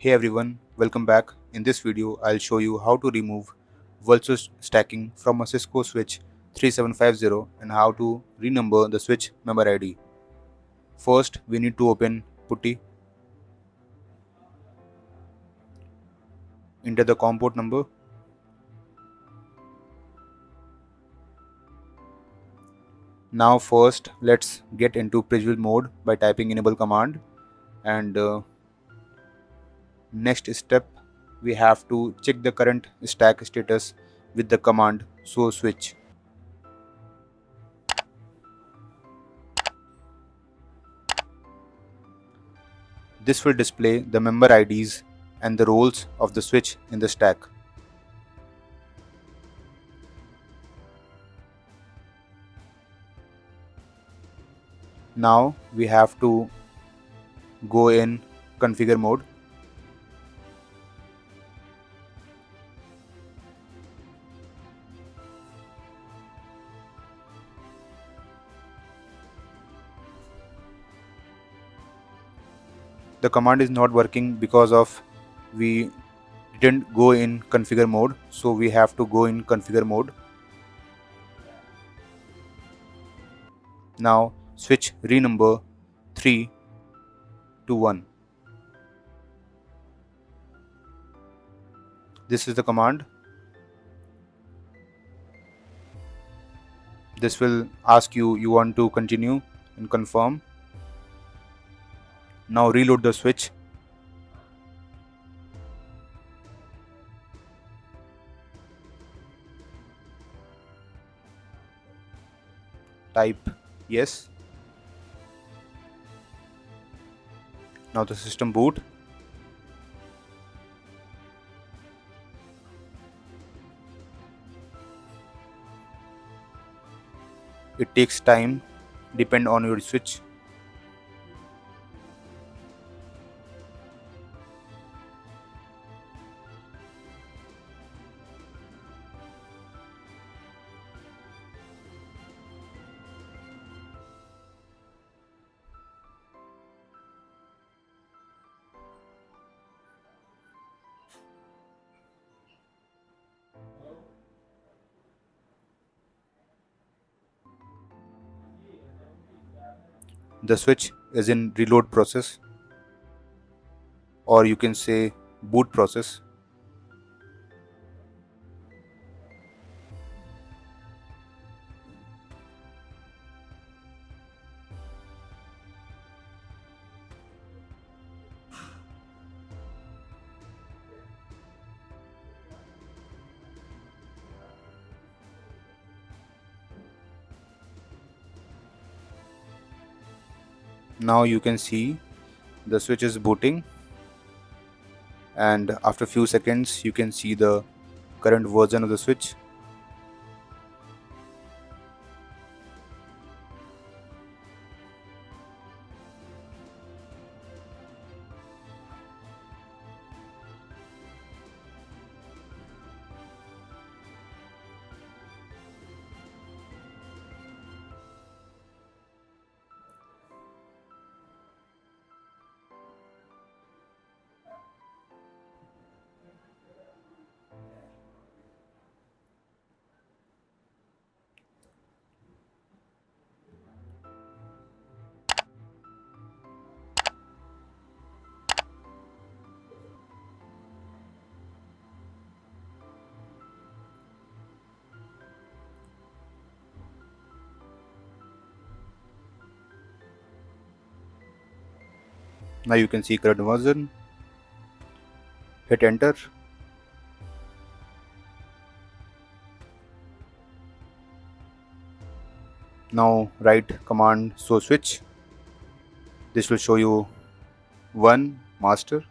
Hey everyone, welcome back. In this video, I'll show you how to remove virtual stacking from a Cisco switch 3750 and how to renumber the switch member ID. First, we need to open putty, enter the COM port number. Now first, let's get into pre-build mode by typing enable command, and next step, we have to check the current stack status with the command show switch. This will display the member IDs and the roles of the switch in the stack. Now we have to go in configure mode. The command is not working because of we didn't go in configure mode, so we have to go in configure mode. Now switch renumber 3 to 1. This is the command. This will ask you want to continue and confirm. Now reload the switch. Type yes. Now the system boot. It takes time, depend on your switch. The switch is in reload process, or you can say boot process. Now you can see the switch is booting, and after few seconds you can see the current version of the switch. Now you can see current version. Hit enter. Now write command show switch. This will show you 1 master,